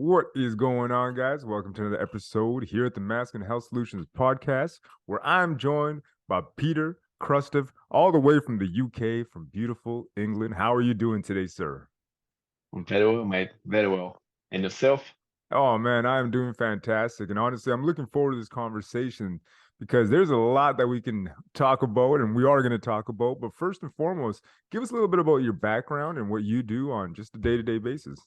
What is going on, guys? Welcome to another episode here at the Masculinity Health Solutions podcast, where I'm joined by Peter Krastev, all the way from the UK, from beautiful England. How are you doing today, sir? I'm very well, mate. Very well. And yourself? Oh man, I am doing fantastic. And honestly, I'm looking forward to this conversation because there's a lot that we can talk about and we are going to talk about. But first and foremost, give us a little bit about your background and what you do on just a day-to-day basis.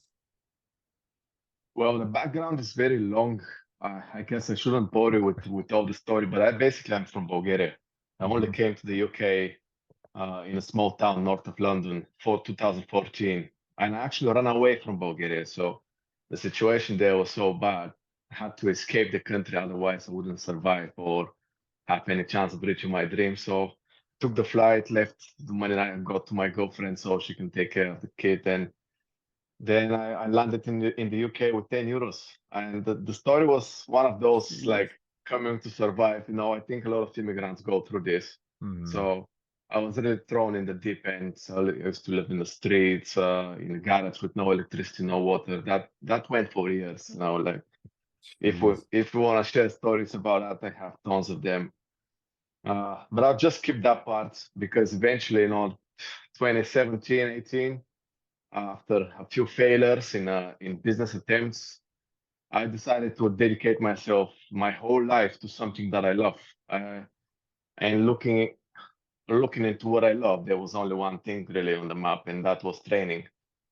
Well, the background is very long. I guess I shouldn't bore you with all the story, but I'm from Bulgaria. I only Mhm. came to the UK in a small town north of London for 2014, and I actually ran away from Bulgaria. So the situation there was so bad, I had to escape the country, otherwise I wouldn't survive or have any chance of reaching my dream. So took the flight, left the money I got to my girlfriend so she can take care of the kid, and then I landed in the UK with 10 euros. And the story was one of those Jeez. like coming to survive. I think a lot of immigrants go through this. Mhm. So I was really thrown in the deep end. So I used to live in the streets, in the garage with no electricity, no water. That went for years. Like Jeez. if we want to share stories about that, I have tons of them. But I'll just skip that part because eventually, 2017, 18, after a few failures in business attempts, I decided to dedicate myself my whole life to something that I love. And looking into what I love, there was only one thing really on the map, and that was training.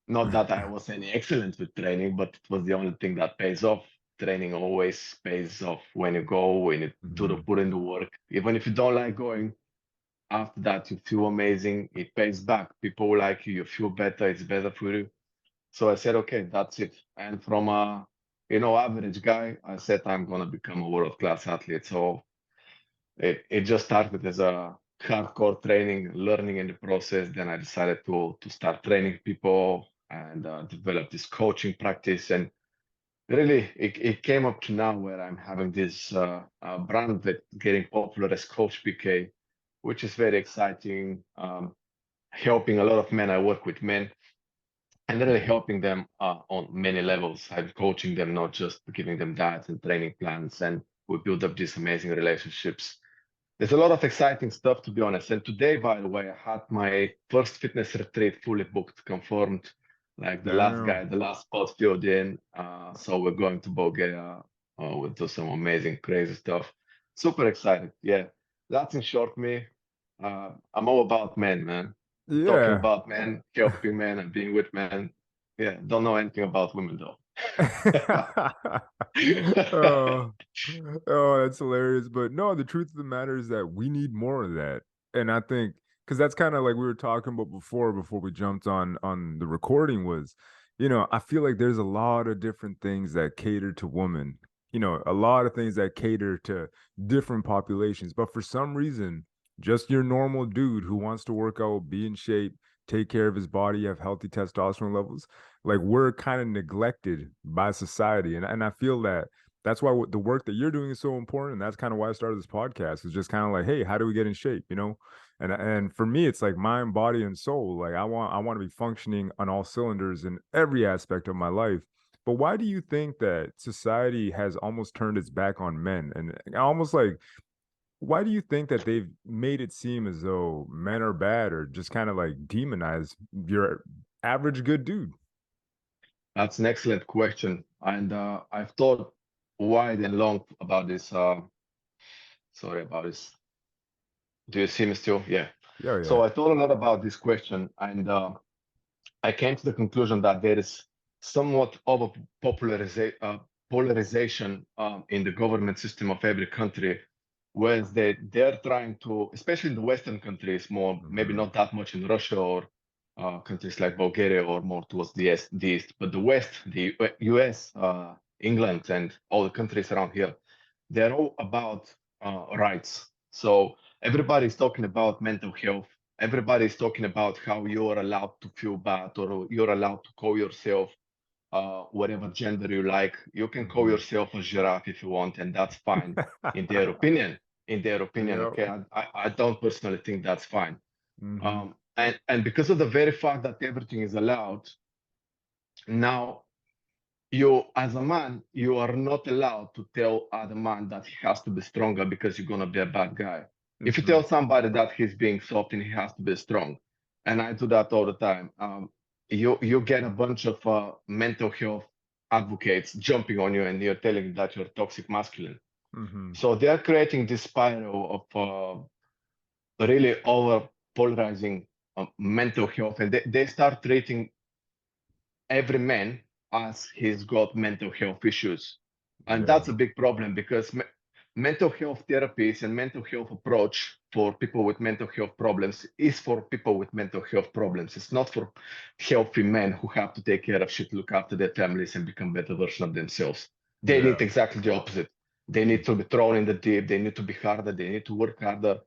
Not that I was any excellent with training, but it was the only thing that pays off. Training always pays off when you go, when you Mhm. put in the work. Even if you don't like going, after that you feel amazing. It pays back. People like you. You feel better. It's better for you. So I said, okay, that's it. And from a, average guy, I said I'm gonna become a world-class athlete. So it just started as a hardcore training, learning in the process. Then I decided to start training people and develop this coaching practice. And really, it came up to now where I'm having this brand that getting popular as Coach PK, which is very exciting. Helping a lot of men. I work with men and really helping them on many levels. I'm coaching them, not just giving them diets and training plans, and we build up these amazing relationships. There's a lot of exciting stuff, to be honest. And today, by the way, I had my first fitness retreat fully booked, confirmed, like the last guy, Damn. the last spot filled in. So we're going to Bulgaria. We'll do some amazing, crazy stuff. Super excited. Yeah, that's in short me. I'm all about men, man. Talking Yeah. about men, helping men, and being with men. Yeah, don't know anything about women though. Oh, oh, that's hilarious. But no, the truth of the matter is that we need more of that. And I think because that's kind of like we were talking about before we jumped on the recording was, I feel like there's a lot of different things that cater to women. A lot of things that cater to different populations. But for some reason, just your normal dude who wants to work out, be in shape, take care of his body, have healthy testosterone levels, like we're kind of neglected by society. And I feel that that's why the work that you're doing is so important. And that's kind of why I started this podcast. Is just kind of like, hey, how do we get in shape? And for me, it's like mind, body, and soul. Like I want to be functioning on all cylinders in every aspect of my life. But why do you think that society has almost turned its back on men? And almost like, why do you think that they've made it seem as though men are bad or just kind of like demonize your average good dude? That's an excellent question. And I've thought wide and long about this. Sorry about this. Do you see me still? Yeah. Yeah, yeah. So I thought a lot about this question, and I came to the conclusion that there is somewhat of a polarization in the government system of every country, where they're trying to, especially in the Western countries, more maybe Mhm. not that much in Russia or countries like Bulgaria or more towards the East, but the West, the US, England, and all the countries around here, they're all about rights. So everybody's talking about mental health. Everybody's talking about how you're allowed to feel bad or you're allowed to call yourself whatever gender you like. You can call Mhm. yourself a giraffe if you want, and that's fine in their opinion. In their opinion, Yep. okay. I don't personally think that's fine. Mhm. And because of the very fact that everything is allowed, now you as a man, you are not allowed to tell other man that he has to be stronger because you're gonna be a bad guy. If you Hmm. tell somebody that he's being soft and he has to be strong, and I do that all the time, you get a bunch of mental health advocates jumping on you and you're telling that you're toxic masculine. Hmm. So they are creating this spiral of really over polarizing mental health, and they start treating every man as he's got mental health issues. And Yeah. that's a big problem because mental health therapies and mental health approach for people with mental health problems is for people with mental health problems. It's not for healthy men who have to take care of shit, look after their families, and become better version of themselves. They Yeah. need exactly the opposite. They need to be thrown in the deep. They need to be harder. They need to work harder.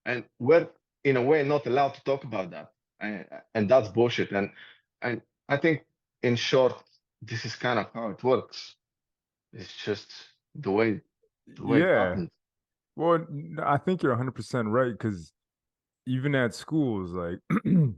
And we're, in a way, not allowed to talk about that. And that's bullshit. And I think in short, this is kind of how it works. It's just the way it Yeah. happens. Well, I think you're 100% right because even at schools, like, and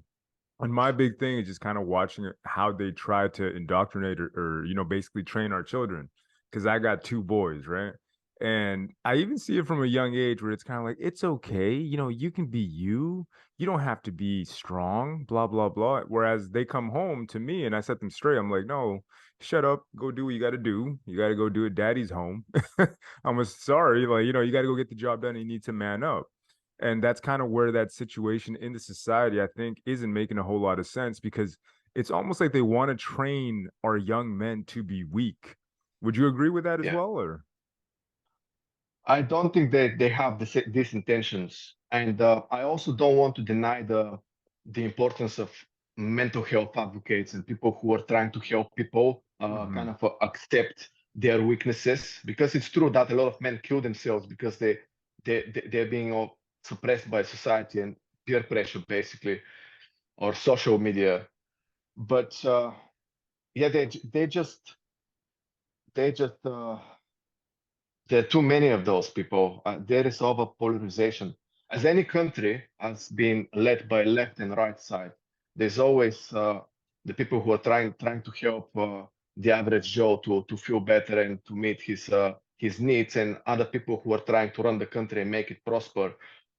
my big thing is just kind of watching how they try to indoctrinate or basically train our children. Because I got two boys, right? And I even see it from a young age where it's kind of like, it's okay, you can be you. You don't have to be strong, blah, blah, blah. Whereas they come home to me and I set them straight. I'm like, no, shut up, go do what you got to do. You got to go do it. Daddy's home. Sorry, like, you got to go get the job done. You need to man up. And that's kind of where that situation in the society, I think, isn't making a whole lot of sense because it's almost like they want to train our young men to be weak. Would you agree with that as Yeah. well, or? I don't think that they have these intentions, and I also don't want to deny the importance of mental health advocates and people who are trying to help people kind Hmm. of accept their weaknesses, because it's true that a lot of men kill themselves because they're being all suppressed by society and peer pressure, basically, or social media. But yeah, they just there are too many of those people. There is over polarization. As any country has been led by left and right side, there's always the people who are trying to help the average Joe to feel better and to meet his needs, and other people who are trying to run the country and make it prosper.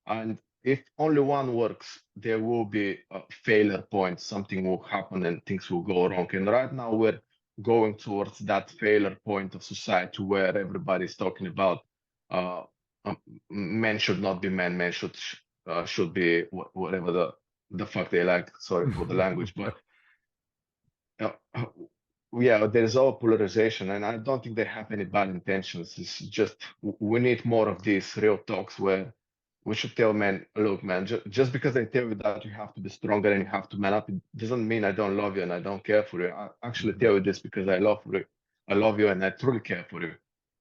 And if only one works, there will be failure points. Something will happen and things will go wrong. And right now we're going towards that failure point of society where everybody's talking about uh, um, men should not be men, men should be whatever the fuck they like. Sorry for the language, but uh, yeah, there's all polarization, and I don't think they have any bad intentions. It's just we need more of these real talks where we should tell men, look, man, just because I tell you that you have to be stronger and you have to man up, it doesn't mean I don't love you and I don't care for you. I actually Hmm. tell you this because I love you. I love you and I truly care for you.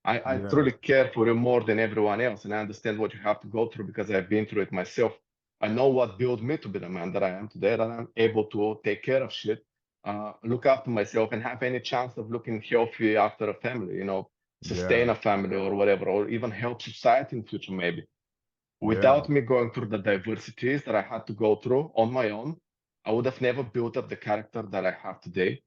I Yeah. truly care for you more than everyone else, and I understand what you have to go through because I've been through it myself. I know what built me to be the man that I am today, that I'm able to take care of shit, look after myself and have any chance of looking healthy after a family, sustain Yeah. a family or whatever, or even help society in the future, maybe. Yeah. Without me going through the diversities that I had to go through on my own, I would have never built up the character that I have today,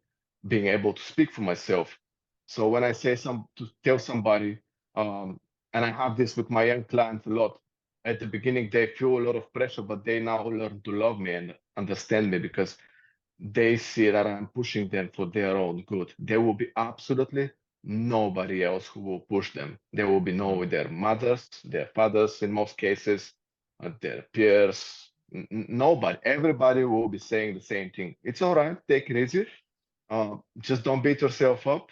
being able to speak for myself. So when I say to tell somebody, and I have this with my young clients a lot, at the beginning they feel a lot of pressure, but they now learn to love me and understand me because they see that I'm pushing them for their own good. There will be absolutely nobody else who will push them. There will be no Mhm. their mothers, their fathers in most cases, their peers, nobody. Everybody will be saying the same thing. It's all right, take it easy. Just don't beat yourself up.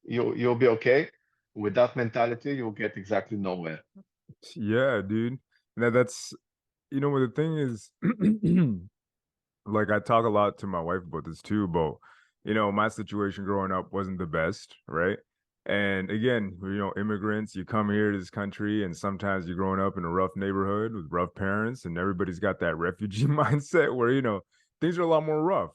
You'll be okay. With that mentality, you'll get exactly nowhere. Yeah, dude. Now that's what the thing is. Like I talk a lot to my wife about this too, about my situation growing up wasn't the best, right? And again, immigrants, you come here to this country and sometimes you're growing up in a rough neighborhood with rough parents and everybody's got that refugee mindset where, things are a lot more rough.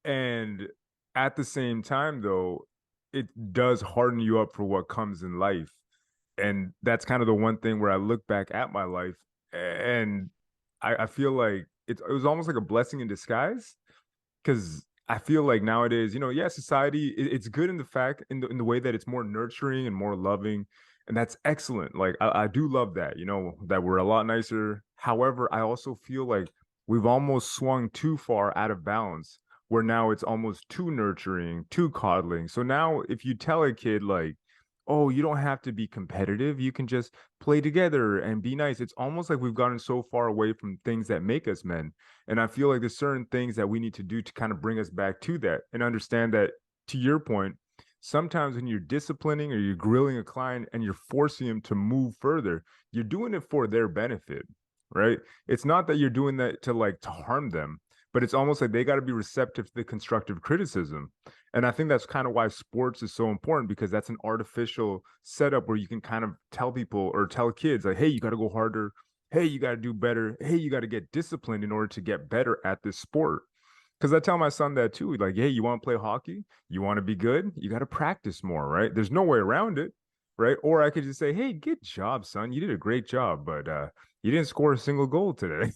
And at the same time though, it does harden you up for what comes in life. And that's kind of the one thing where I look back at my life and I feel like it was almost like a blessing in disguise because I feel like nowadays, yeah, society, it's good in the fact in the way that it's more nurturing and more loving, and that's excellent. Like I do love that, that we're a lot nicer. However, I also feel like we've almost swung too far out of balance, where now it's almost too nurturing, too coddling. So now if you tell a kid like, "Oh, you don't have to be competitive, you can just play together and be nice," it's almost like we've gotten so far away from things that make us men. And I feel like there's certain things that we need to do to kind of bring us back to that and understand that, to your point, sometimes when you're disciplining or you're grilling a client and you're forcing him to move further, you're doing it for their benefit, right? It's not that you're doing that to harm them, but it's almost like they got to be receptive to the constructive criticism. And I think that's kind of why sports is so important, because that's an artificial setup where you can kind of tell people or tell kids like, hey, you got to go harder. Hey, you got to do better. Hey, you got to get disciplined in order to get better at this sport. Because I tell my son that too. Like, hey, you want to play hockey? You want to be good? You got to practice more, right? There's no way around it, right? Or I could just say, hey, good job, son. You did a great job, but you didn't score a single goal today.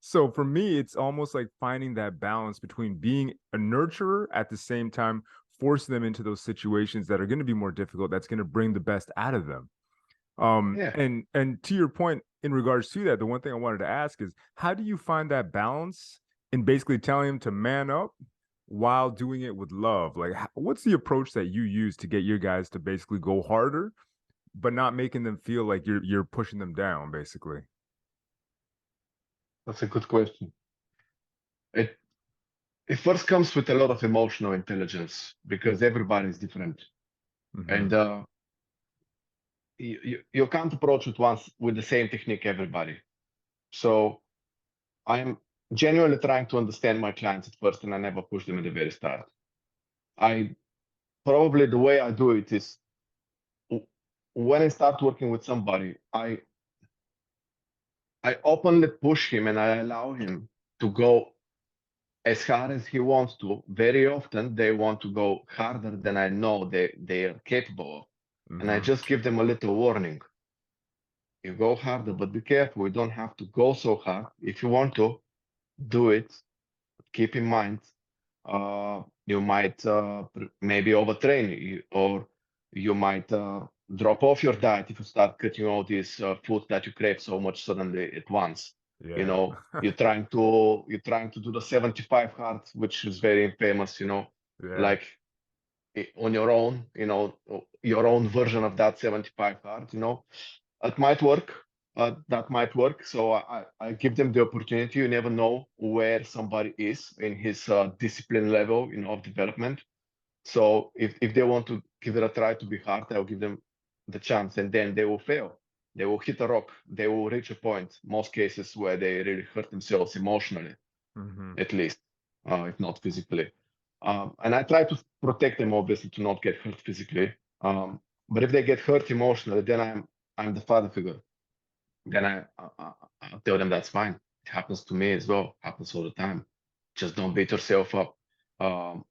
So for me, it's almost like finding that balance between being a nurturer at the same time, forcing them into those situations that are going to be more difficult, that's going to bring the best out of them. Yeah. And to your point in regards to that, the one thing I wanted to ask is, how do you find that balance in basically telling him to man up while doing it with love? Like, what's the approach that you use to get your guys to basically go harder, but not making them feel like you're pushing them down, basically? That's a good question. It it first comes with a lot of emotional intelligence because everybody is different, Mm-hmm. and you can't approach it once with the same technique everybody. So I'm genuinely trying to understand my clients at first, and I never push them at the very start. I probably the way I do it is when I start working with somebody, I openly push him and I allow him to go as hard as he wants to. Very often they want to go harder than I know they are capable of. And I Mm-hmm. just give them a little warning. You go harder, but be careful. You don't have to go so hard. If you want to, do it. Keep in mind, you might maybe overtrain you, or you might drop off your diet if you start cutting all these food that you crave so much suddenly at once. You Yeah. know, you're trying to do the 75 hard, which is very infamous. Yeah. Like on your own. Your own version of that 75 hard. It might work. That might work. So I give them the opportunity. You never know where somebody is in his discipline level, of development. So if they want to give it a try to be hard, I'll give them the chance, and then they will fail. They will hit a rock. They will reach a point, most cases where they really hurt themselves emotionally, Mm-hmm. at least, if not physically. And I try to protect them, obviously, to not get hurt physically. But if they get hurt emotionally, then I'm the father figure. Then I'll tell them that's fine. It happens to me as well. Happens all the time. Just don't beat yourself up.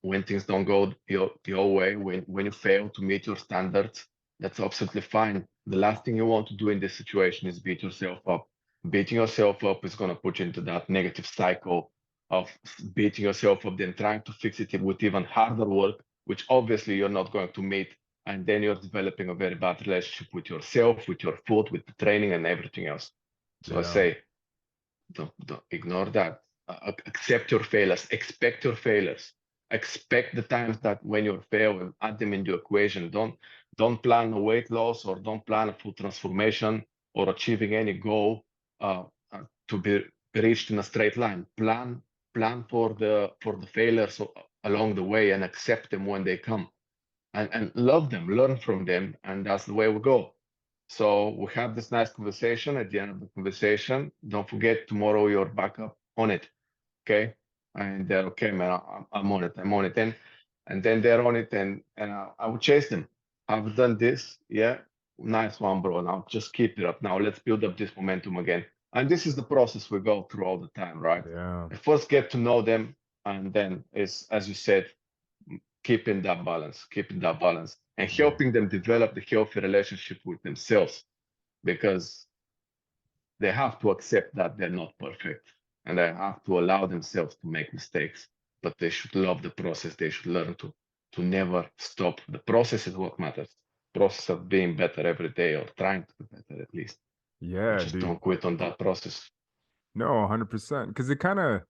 When things don't go your way, when you fail to meet your standards, that's absolutely fine. The last thing you want to do in this situation is beat yourself up. Beating yourself up is going to put you into that negative cycle of beating yourself up, then trying to fix it with even harder work, which obviously you're not going to meet, and then you're developing a very bad relationship with yourself, with your food, with the training, and everything else. So I Yeah. say, don't ignore that. Accept your failures, expect your failures, expect the times that when you fail and add them into the equation. Don't plan a weight loss or don't plan a full transformation or achieving any goal to be reached in a straight line. Plan for the failures along the way and accept them when they come, and love them, learn from them, and that's the way we go. So we have this nice conversation. At the end of the conversation, don't forget tomorrow you're back up on it, okay? And they're okay, man. I'm on it. I'm on it. And then they're on it, and I will chase them. I've done this, yeah. Nice one, bro. Now just keep it up. Now let's build up this momentum again. And this is the process we go through all the time, right? Yeah. I first get to know them, and then is, as you said, keeping that balance, and Yeah. helping them develop the healthy relationship with themselves, because they have to accept that they're not perfect and they have to allow themselves to make mistakes. but they should love the process. They should learn to never stop. The process is what matters. Process of being better every day or trying to be better at least. And Yeah, just dude. don't quit on that process. No, 100%. Because it kind of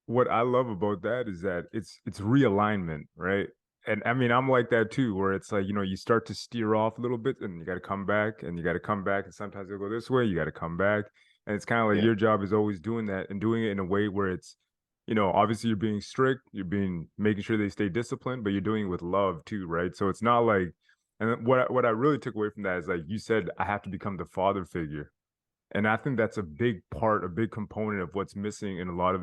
what I love about that is that it's realignment, right? And I mean, I'm like that too, where it's like, you start to steer off a little bit and you got to come back and you got to come back. And sometimes it'll go this way, you got to come back. And it's kind of like Yeah. your job is always doing that and doing it in a way where it's, obviously you're being strict, you're being making sure they stay disciplined, but you're doing it with love too, right? So it's not like, and what I really took away from that is like you said, I have to become the father figure. And I think that's a big part, a big component of what's missing in a lot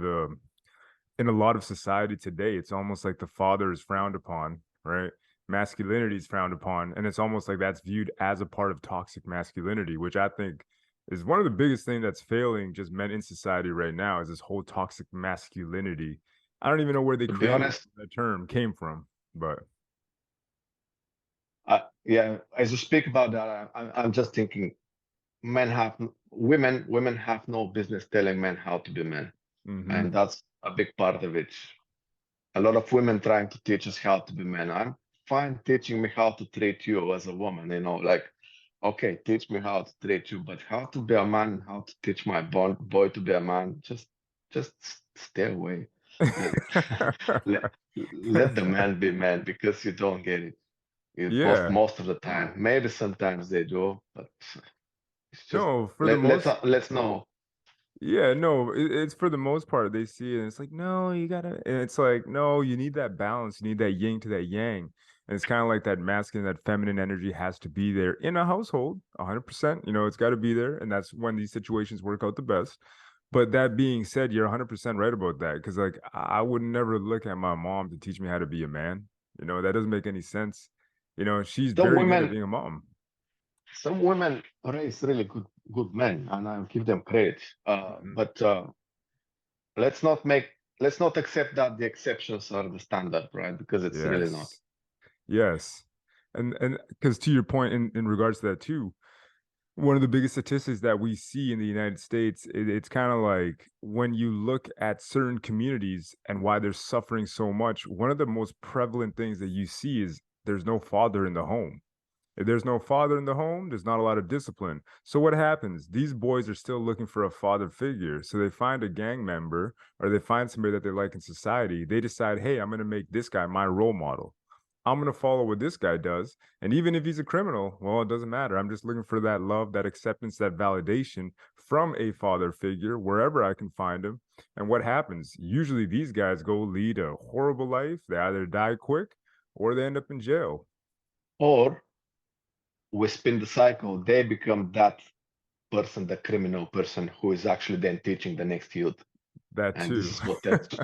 of society today. It's almost like the father is frowned upon, right? Masculinity is frowned upon, and it's almost like that's viewed as a part of toxic masculinity, which I think is one of the biggest things that's failing just men in society right now is this whole toxic masculinity. I don't even know where they To be created honest, that term came from, but yeah, as you speak about that, I'm just thinking men have women have no business telling men how to be men, and mhm. that's a big part of it. A lot of women trying to teach us how to be men. I'm fine teaching me how to treat you as a woman, like, okay, teach me how to treat you, but how to be a man, how to teach my boy to be a man, just stay away. Let, let, let the man be man because you don't get it. Yeah. Most of the time. Maybe sometimes they do, but it's just No, for the most let's know. Yeah, no, it's for the most part they see it and it's like, no, you gotta, and it's like, no, you need that balance, you need that yin to that yang. And it's kind of like that masculine, that feminine energy has to be there in a household, 100%. It's got to be there. And that's when these situations work out the best. But that being said, you're 100% right about that. Cause like, I would never look at my mom to teach me how to be a man. That doesn't make any sense. She's Some very good at women being a mom. some women raise really good men, and I give them credit. Mhm. But let's not accept that the exceptions are the standard, right? Because it's really not. Yes. Yes. And because to your point in regards to that too, one of the biggest statistics that we see in the United States, it's kind of like when you look at certain communities and why they're suffering so much, one of the most prevalent things that you see is there's no father in the home. If there's no father in the home, there's not a lot of discipline. So what happens? These boys are still looking for a father figure. So they find a gang member or they find somebody that they like in society. They decide, hey, I'm going to make this guy my role model. I'm going to follow what this guy does. And even if he's a criminal, well, it doesn't matter. I'm just looking for that love, that acceptance, that validation from a father figure wherever I can find him. And what happens? Usually these guys go lead a horrible life. They either die quick or they end up in jail. Or we spin the cycle. They become that person, the criminal person, who is actually then teaching the next youth. That And too.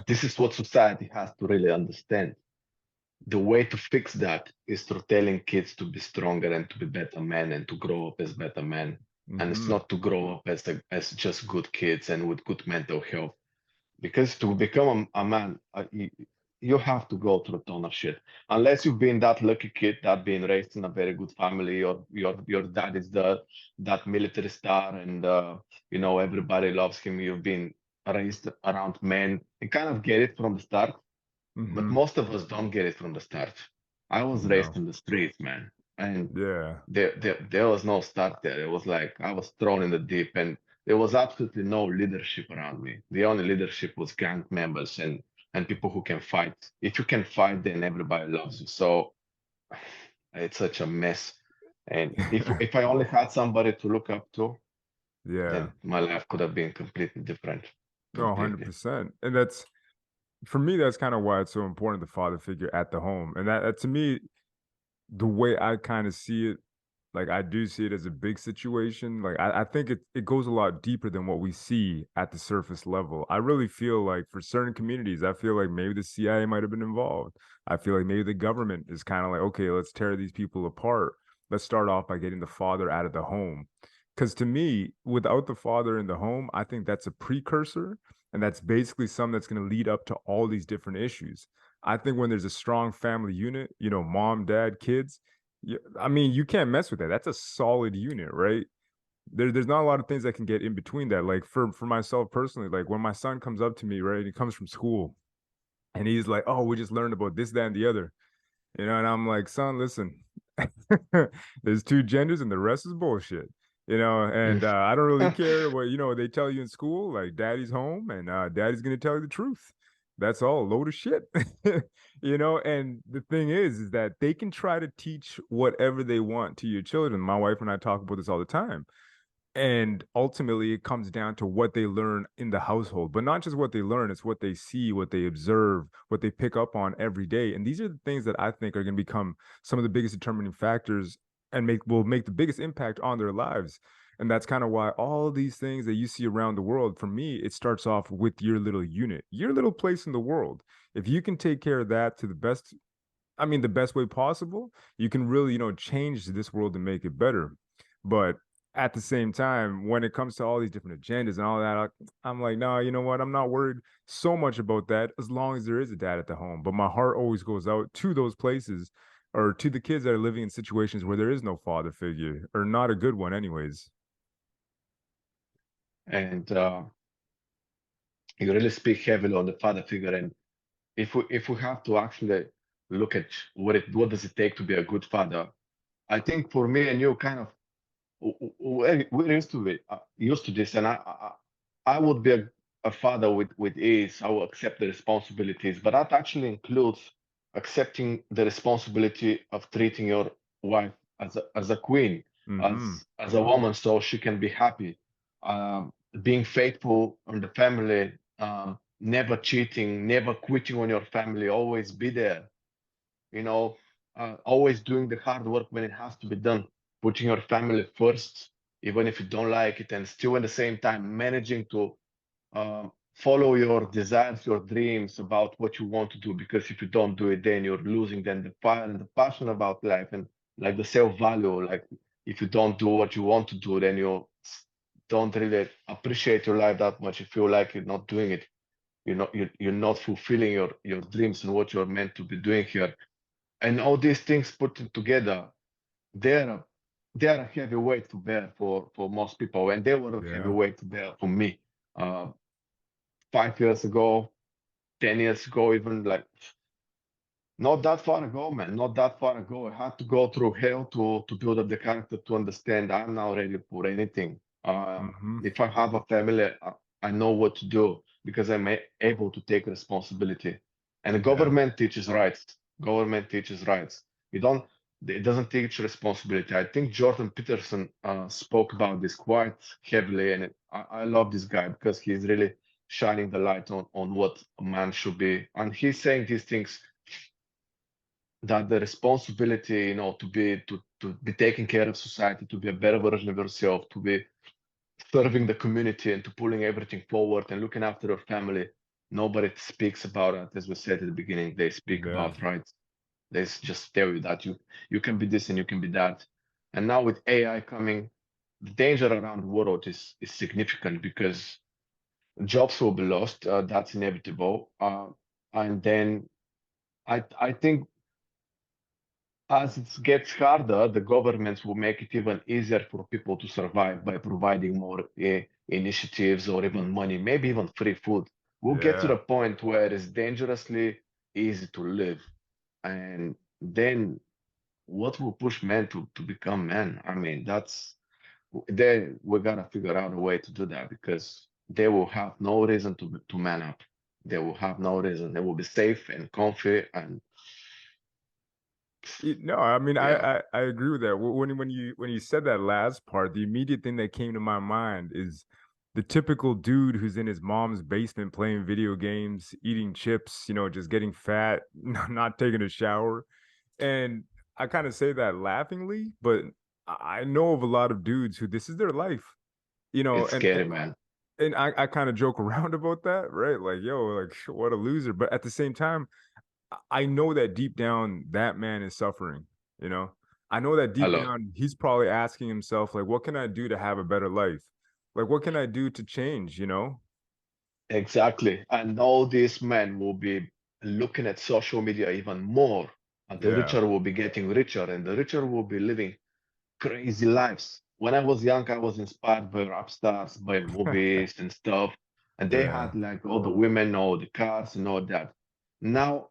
this is what society has to really understand. The way to fix that is through telling kids to be stronger and to be better men and to grow up as better men. And it's Mhm. not to grow up as just good kids and with good mental health. Because to become a man, you have to go through a ton of shit. Unless you've been that lucky kid that been raised in a very good family, or your dad is that military star, and everybody loves him. You've been raised around men. You kind of get it from the start, but Mhm. most of us don't get it from the start. I was raised No. in the streets, man, and Yeah. there was no start there. It was like I was thrown in the deep, and there was absolutely no leadership around me. The only leadership was gang members and people who can fight. If you can fight, then everybody loves you. So it's such a mess. And if I only had somebody to look up to, Yeah. then my life could have been completely different. No, Completely. 100%. And that's for me, that's kind of why it's so important, the father figure at the home. And that to me, the way I kind of see it, like I do see it as a big situation. Like I think it goes a lot deeper than what we see at the surface level. I really feel like for certain communities, I feel like maybe the CIA might have been involved. I feel like maybe the government is kind of like, okay, let's tear these people apart. Let's start off by getting the father out of the home. Because to me, without the father in the home, I think that's a precursor. And that's basically something that's going to lead up to all these different issues. I think when there's a strong family unit, mom, dad, kids, yeah, I mean, you can't mess with that. That's a solid unit, right? There's not a lot of things that can get in between that. Like for myself personally, like when my son comes up to me, right, he comes from school, And he's like, "Oh, we just learned about this, that, and the other." And I'm like, "Son, listen, there's two genders and the rest is bullshit." And I don't really care what they tell you in school. Like, daddy's home and daddy's gonna tell you the truth. That's all a load of shit. And the thing is that they can try to teach whatever they want to your children. My wife and I talk about this all the time. And ultimately, it comes down to what they learn in the household, but not just what they learn, it's what they see, what they observe, what they pick up on every day. And these are the things that I think are going to become some of the biggest determining factors and will make the biggest impact on their lives. And that's kind of why all these things that you see around the world, for me, it starts off with your little unit, your little place in the world. If you can take care of that to the best, I mean, the best way possible, you can really, change this world to make it better. But at the same time, when it comes to all these different agendas and all that, I'm like, no, you know what? I'm not worried so much about that as long as there is a dad at the home. But my heart always goes out to those places or to the kids that are living in situations where there is no father figure or not a good one, anyways. And you really speak heavily on the father figure. And if we have to actually look at what does it take to be a good father, I think for me and you kind of we're used to this, and I would be a father with ease. I will accept the responsibilities, but that actually includes accepting the responsibility of treating your wife as a queen, Mm-hmm. as a woman, so she can be happy. Being faithful on the family, never cheating, never quitting on your family, always be there, you know, always doing the hard work when it has to be done, putting your family first, even if you don't like it, and still at the same time managing to follow your desires, your dreams about what you want to do. Because if you don't do it, then you're losing then the fire and the passion about life and like the self value. Like if you don't do what you want to do, then you don't really appreciate your life that much. You feel like you're not doing it. You're not fulfilling your dreams and what you're meant to be doing here, and all these things put together, they're a, they're a heavy weight to bear for most people, and they were a heavy Yeah. weight to bear for me. 5 years ago, 10 years ago, even like not that far ago, man, not that far ago. I had to go through hell to build up the character to understand I'm now ready for anything. Mm-hmm. If I have a family, I know what to do because I'm able to take responsibility. And the Yeah. government teaches rights. Government teaches rights. You don't. It doesn't teach responsibility. I think Jordan Peterson spoke about this quite heavily, and I love this guy because he's really shining the light on what a man should be. And he's saying these things that the responsibility, to be taking care of society, to be a better version of yourself, to be serving the community and to pulling everything forward and looking after your family. Nobody speaks about it, as we said at the beginning. They speak Yeah. about rights. They just tell you that you can be this and you can be that. And now with AI coming, the danger around the world is significant because jobs will be lost. That's inevitable. And then I think as it gets harder, the governments will make it even easier for people to survive by providing more initiatives or even money, maybe even free food. We'll get to Yeah. the point where it's dangerously easy to live. And then what will push men to become men? I mean, then we gotta figure out a way to do that because they will have no reason to man up. They will have no reason. They will be safe and comfy and No, I mean yeah. I agree with that. When you said that last part, the immediate thing that came to my mind is the typical dude who's in his mom's basement playing video games, eating chips, just getting fat, not taking a shower. And I kind of say that laughingly, but I know of a lot of dudes who this is their life, you know, It's and scary, man. and I kind of joke around about that, right? Like, yo, like what a loser. But at the same time, I know that deep down that man is suffering, you know? I know that A deep lot. down he's probably asking himself, like, what can I do to have a better life? Like, what can I do to change? Exactly. And all these men will be looking at social media even more. And the Yeah. richer will be getting richer, and the richer will be living crazy lives. When I was young, I was inspired by rap stars, by movies and stuff. And they Yeah. had like all the women, all the cars, and all that. Now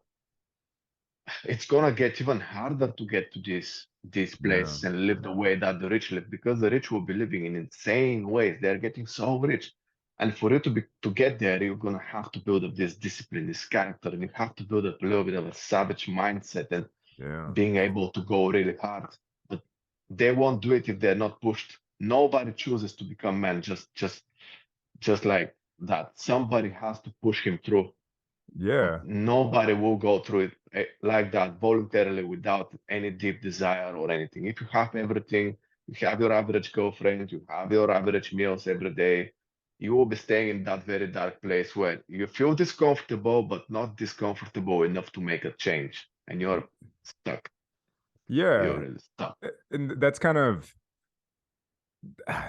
it's gonna get even harder to get to this Yeah. place and live the way that the rich live because the rich will be living in insane ways. They're getting so rich. And for you to get there, you're gonna have to build up this discipline, this character, and you have to build up a little bit of a savage mindset and Yeah. being able to go really hard. But they won't do it if they're not pushed. Nobody chooses to become man just like that. Somebody has to push him through. But Yeah. nobody will go through it like that voluntarily without any deep desire or anything. If you have everything, you have your average girlfriend, you have your average meals every day, you will be staying in that very dark place where you feel discomfortable, but not discomfortable enough to make a change. And you're stuck. You're Yeah. really stuck. And that's kind of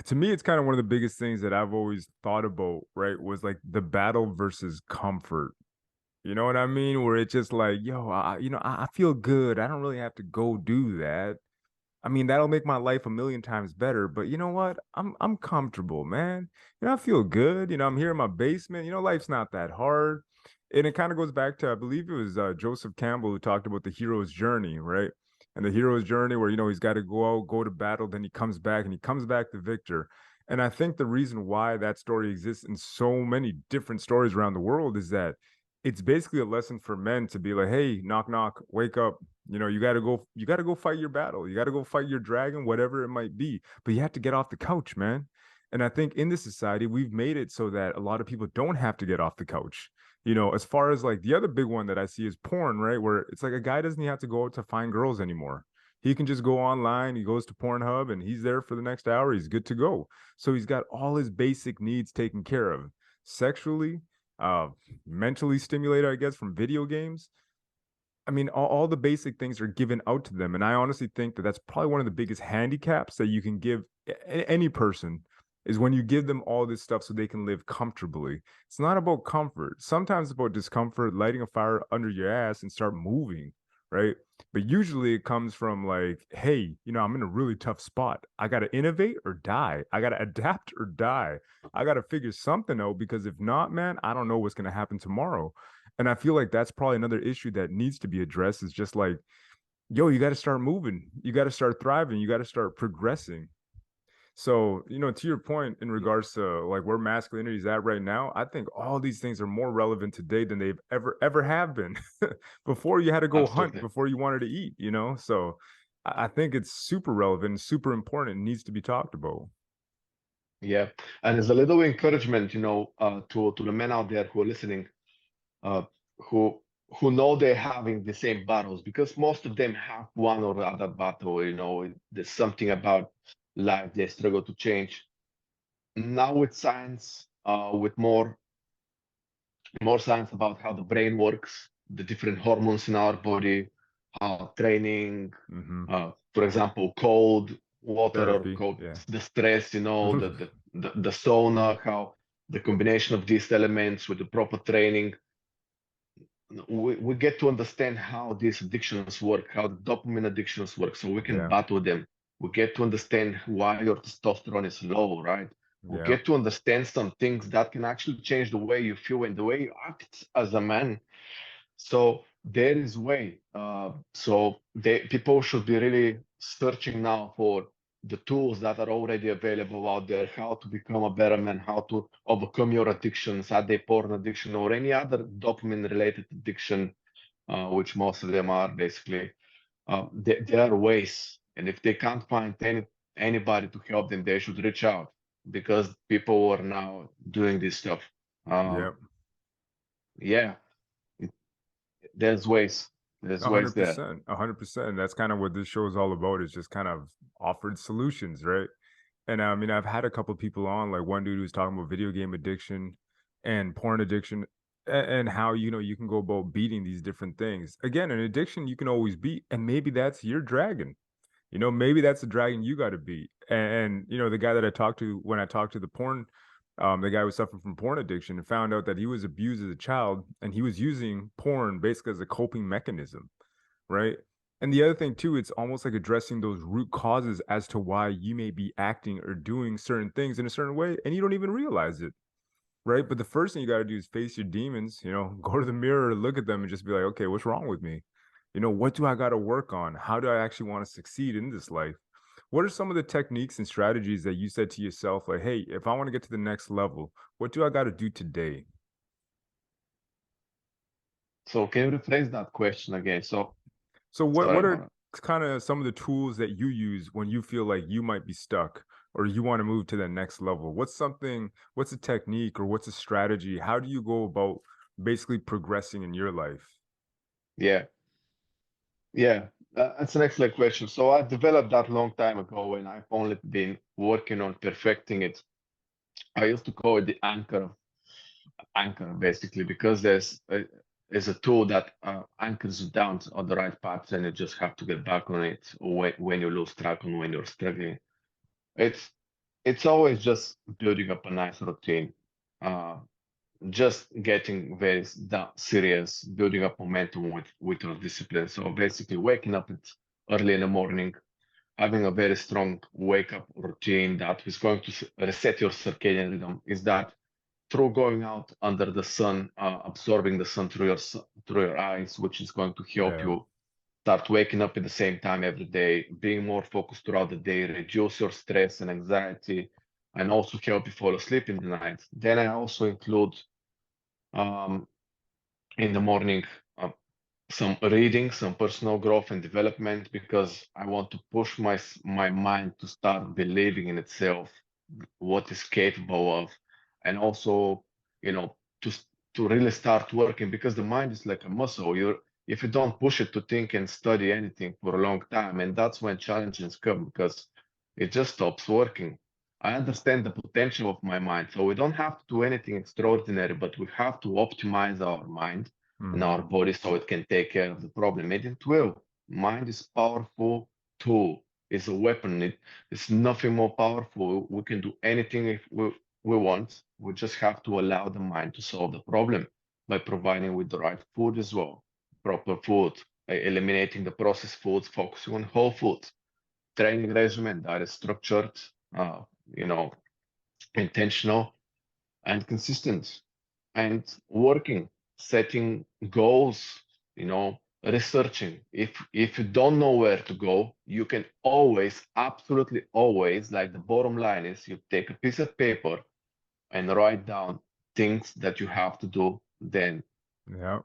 to me, it's kind of one of the biggest things that I've always thought about, right? Was like the battle versus comfort. You know what I mean? Where it's just like, yo, I feel good. I don't really have to go do that. I mean, that'll make my life a million times better, but you know what? I'm comfortable, man. I feel good. I'm here in my basement. Life's not that hard. And it kind of goes back to, I believe it was Joseph Campbell who talked about the hero's journey, right? And the hero's journey where, he's got to go out, go to battle, then he comes back and he comes back the victor. And I think the reason why that story exists in so many different stories around the world is that it's basically a lesson for men to be like, hey, knock, knock, wake up, you got to go fight your battle. You got to go fight your dragon, whatever it might be. But you have to get off the couch, man. And I think in this society, we've made it so that a lot of people don't have to get off the couch. As far as like the other big one that I see is porn, right? Where it's like a guy doesn't have to go out to find girls anymore. He can just go online, he goes to Pornhub and he's there for the next hour. He's good to go. So he's got all his basic needs taken care of sexually, uh, mentally stimulated, I guess, from video games. I mean, all the basic things are given out to them. And I honestly think that that's probably one of the biggest handicaps that you can give any person is when you give them all this stuff so they can live comfortably. It's not about comfort. Sometimes it's about discomfort, lighting a fire under your ass and start moving, right? But usually it comes from like, hey, I'm in a really tough spot. I got to innovate or die. I got to adapt or die. I got to figure something out because if not, man, I don't know what's going to happen tomorrow. And I feel like that's probably another issue that needs to be addressed is just like, yo, you got to start moving. You got to start thriving. You got to start progressing. So, to your point in regards to like where masculinity is at right now, I think all these things are more relevant today than they've ever have been. Before you had to go hunt Absolutely. before you wanted to eat. So I think it's super relevant, super important, and needs to be talked about. Yeah. And as a little encouragement, to the men out there who are listening, uh, who who know they're having the same battles because most of them have one or the other battle. There's something about life they struggle to change. Now with science, with more science about how the brain works, the different hormones in our body, how training, Hmm. for example, cold water or Therapy. cold Yeah. the stress, the sauna, how the combination of these elements with the proper training we get to understand how these addictions work, how the dopamine addictions work, so we can Yeah. battle them. We get to understand why your testosterone is low, right? We Yeah. get to understand some things that can actually change the way you feel and the way you act as a man. So there is way. People should be really searching now for the tools that are already available out there, how to become a better man, how to overcome your addictions, are they porn addiction or any other dopamine related addiction, which most of them are basically. There are ways, and if they can't find anybody to help them, they should reach out because people are now doing this stuff. Uh, Yeah. yeah, there's ways. There's A ways hundred there. percent, 100%. That's kind of what this show is all about. Is just kind of offered solutions, right? And I mean, I've had a couple of people on, like one dude who's talking about video game addiction and porn addiction, and how you can go about beating these different things. Again, an addiction you can always beat, and maybe that's your dragon. Maybe that's the dragon you got to beat. And the guy that I talked to when I talked to the porn, the guy who was suffering from porn addiction, and found out that he was abused as a child, and he was using porn basically as a coping mechanism, right? And the other thing too, it's almost like addressing those root causes as to why you may be acting or doing certain things in a certain way, and you don't even realize it. right? But the first thing you got to do is face your demons, go to the mirror, look at them and just be like, okay, what's wrong with me? What do I got to work on? How do I actually want to succeed in this life? What are some of the techniques and strategies that you said to yourself, like, hey, if I want to get to the next level, what do I got to do today? So can you rephrase that question again? So So what sorry what are about kind of some of the tools that you use when you feel like you might be stuck or you want to move to the next level? What's a technique or what's a strategy? How do you go about basically progressing in your life? that. Yeah, that's an excellent question. So I developed that long time ago, and I've only been working on perfecting it. I used to call it the anchor basically, because there's a tool that anchors you down on the right path, and you just have to get back on it when you lose track on when you're struggling. It's it's always just building up a nice routine. Uh, just getting very serious, building up momentum with your discipline. So basically, waking up early in the morning, having a very strong wake up routine that is going to reset your circadian rhythm. Is that through going out under the sun, absorbing the sun through your eyes, which is going to help Yeah. you start waking up at the same time every day, being more focused throughout the day, reduce your stress and anxiety, and also help you fall asleep in the night. Then I also include um, in the morning, some reading, some personal growth and development, because I want to push my mind to start believing in itself, what it's capable of, and also, you know, to really start working, because the mind is like a muscle. If you don't push it to think and study anything for a long time, and that's when challenges come, because it just stops working. I understand the potential of my mind, so we don't have to do anything extraordinary, but we have to optimize our mind in Hmm. our body so it can take care of the problem. And it will. Mind is powerful tool. It's a weapon. It's nothing more powerful. We can do anything if we want. We just have to allow the mind to solve the problem by providing with the right food as well. Proper food, eliminating the processed foods, focusing on whole food, training regimen that is structured, uh, you know, intentional and consistent, and working, setting goals, researching. If you don't know where to go, you can always, absolutely always, like the bottom line is, you take a piece of paper and write down things that you have to do, then Yeah.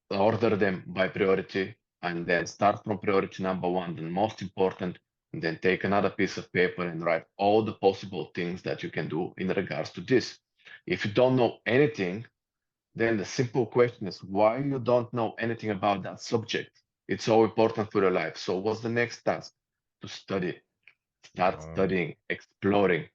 order them by priority, and then start from priority number one, the most important, and then take another piece of paper and write all the possible things that you can do in regards to this. If you don't know anything, then the simple question is why you don't know anything about that subject. It's so important for your life. So what's the next task? To study, start Oh, studying, exploring.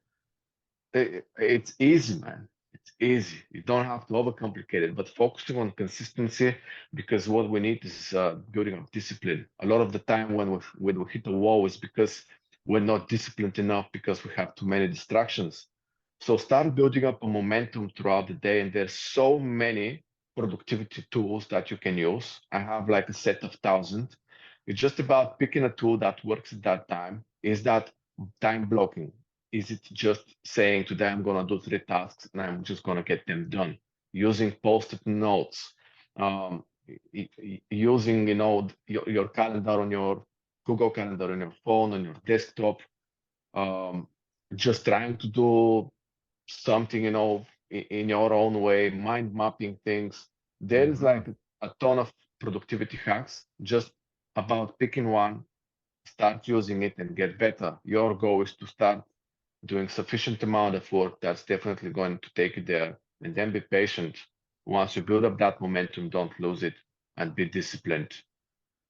It's easy, man. It's easy. You don't have to overcomplicate it, but focusing on consistency, because what we need is building up discipline. A lot of the time when we hit a wall is because we're not disciplined enough, because we have too many distractions. So start building up a momentum throughout the day, and there's so many productivity tools that you can use. I have like a set of 1,000. It's just about picking a tool that works at that time. Is that time blocking? Is it just saying today I'm gonna do 3 tasks and I'm just gonna get them done? Using post-it notes, um, using your calendar on your Google Calendar on your phone, on your desktop, um, just trying to do something, in your own way, mind mapping things. There is hmm. like a ton of productivity hacks, just about picking one, start using it and get better. Your goal is to start doing sufficient amount of work that's definitely going to take you there, and then be patient. Once you build up that momentum, don't lose it, and be disciplined,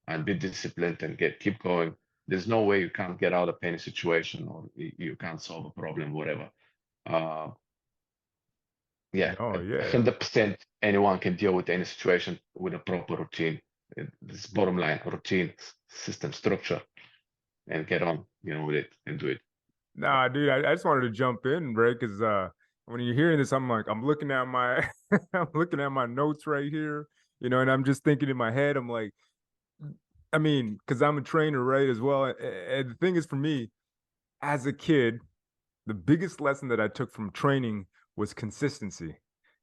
and keep going. There's no way you can't get out of any situation, or you can't solve a problem, whatever. Uh, yeah, Oh, yeah. 100% anyone can deal with any situation with a proper routine. This bottom line, routine, system, structure, and get on, with it and do it. Nah, dude, I just wanted to jump in, right? Because when you're hearing this, I'm like, I'm looking at my, I'm looking at my notes right here, and I'm just thinking in my head, I'm like, I mean, because I'm a trainer, right, as well. And the thing is, for me, as a kid, the biggest lesson that I took from training was consistency.